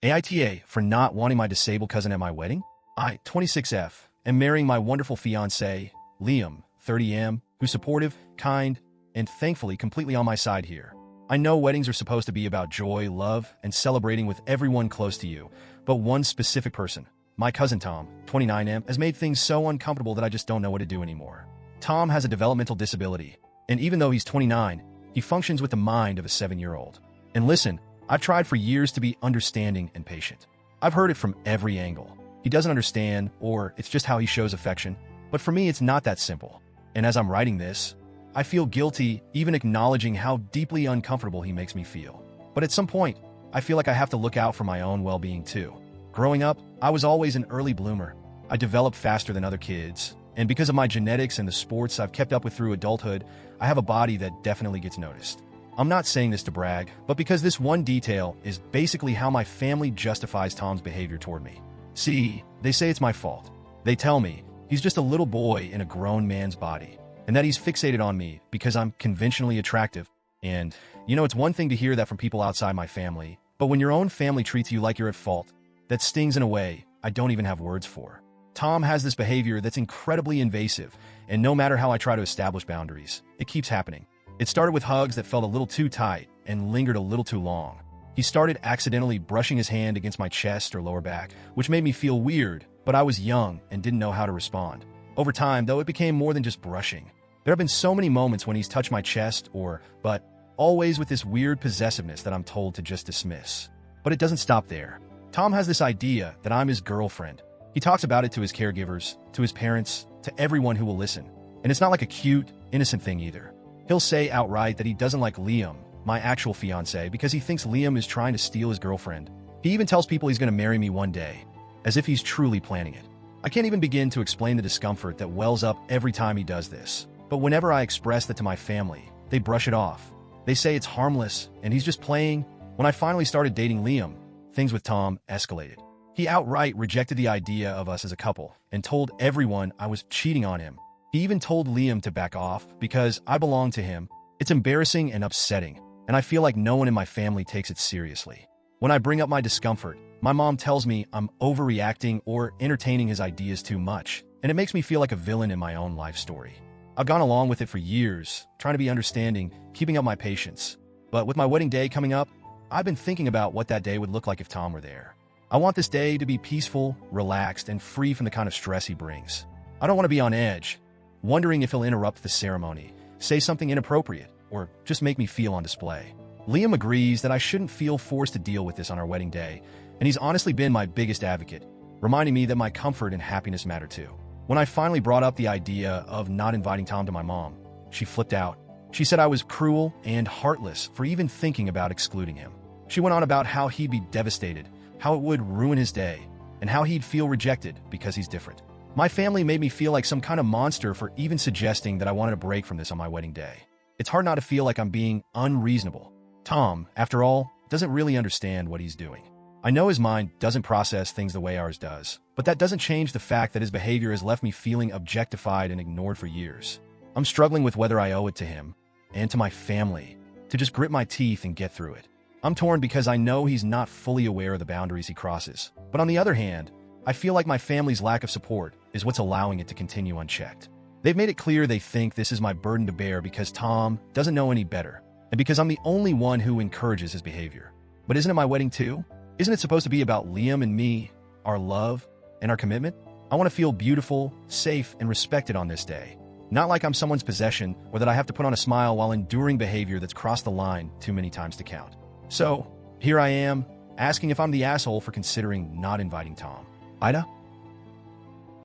AITA for not wanting my disabled cousin at my wedding? I, 26F, am marrying my wonderful fiancé, Liam, 30M, who's supportive, kind, and thankfully completely on my side here. I know weddings are supposed to be about joy, love, and celebrating with everyone close to you, but one specific person, my cousin Tom, 29M, has made things so uncomfortable that I just don't know what to do anymore. Tom has a developmental disability, and even though he's 29, he functions with the mind of a 7-year-old. And listen, I've tried for years to be understanding and patient. I've heard it from every angle. He doesn't understand, or it's just how he shows affection. But for me, it's not that simple. And as I'm writing this, I feel guilty even acknowledging how deeply uncomfortable he makes me feel. But at some point, I feel like I have to look out for my own well-being too. Growing up, I was always an early bloomer. I developed faster than other kids. And because of my genetics and the sports I've kept up with through adulthood, I have a body that definitely gets noticed. I'm not saying this to brag, but because this one detail is basically how my family justifies Tom's behavior toward me. See, they say it's my fault. They tell me he's just a little boy in a grown man's body, and that he's fixated on me because I'm conventionally attractive. And, it's one thing to hear that from people outside my family, but when your own family treats you like you're at fault, that stings in a way I don't even have words for. Tom has this behavior that's incredibly invasive, and no matter how I try to establish boundaries, it keeps happening. It started with hugs that felt a little too tight and lingered a little too long. He started accidentally brushing his hand against my chest or lower back, which made me feel weird, but I was young and didn't know how to respond. Over time, though, it became more than just brushing. There have been so many moments when he's touched my chest but always with this weird possessiveness that I'm told to just dismiss. But it doesn't stop there. Tom has this idea that I'm his girlfriend. He talks about it to his caregivers, to his parents, to everyone who will listen. And it's not like a cute, innocent thing either. He'll say outright that he doesn't like Liam, my actual fiancé, because he thinks Liam is trying to steal his girlfriend. He even tells people he's going to marry me one day, as if he's truly planning it. I can't even begin to explain the discomfort that wells up every time he does this. But whenever I express that to my family, they brush it off. They say it's harmless, and he's just playing. When I finally started dating Liam, things with Tom escalated. He outright rejected the idea of us as a couple and told everyone I was cheating on him. He even told Liam to back off because I belong to him. It's embarrassing and upsetting, and I feel like no one in my family takes it seriously. When I bring up my discomfort, my mom tells me I'm overreacting or entertaining his ideas too much, and it makes me feel like a villain in my own life story. I've gone along with it for years, trying to be understanding, keeping up my patience. But with my wedding day coming up, I've been thinking about what that day would look like if Tom were there. I want this day to be peaceful, relaxed, and free from the kind of stress he brings. I don't want to be on edge, wondering if he'll interrupt the ceremony, say something inappropriate, or just make me feel on display. Liam agrees that I shouldn't feel forced to deal with this on our wedding day, and he's honestly been my biggest advocate, reminding me that my comfort and happiness matter too. When I finally brought up the idea of not inviting Tom to my mom, she flipped out. She said I was cruel and heartless for even thinking about excluding him. She went on about how he'd be devastated, how it would ruin his day, and how he'd feel rejected because he's different. My family made me feel like some kind of monster for even suggesting that I wanted a break from this on my wedding day. It's hard not to feel like I'm being unreasonable. Tom, after all, doesn't really understand what he's doing. I know his mind doesn't process things the way ours does, but that doesn't change the fact that his behavior has left me feeling objectified and ignored for years. I'm struggling with whether I owe it to him and to my family to just grit my teeth and get through it. I'm torn because I know he's not fully aware of the boundaries he crosses. But on the other hand, I feel like my family's lack of support is what's allowing it to continue unchecked. They've made it clear they think this is my burden to bear because Tom doesn't know any better, and because I'm the only one who encourages his behavior. But isn't it my wedding too? Isn't it supposed to be about Liam and me, our love, and our commitment? I want to feel beautiful, safe, and respected on this day. Not like I'm someone's possession or that I have to put on a smile while enduring behavior that's crossed the line too many times to count. So, here I am, asking if I'm the asshole for considering not inviting Tom. AITA?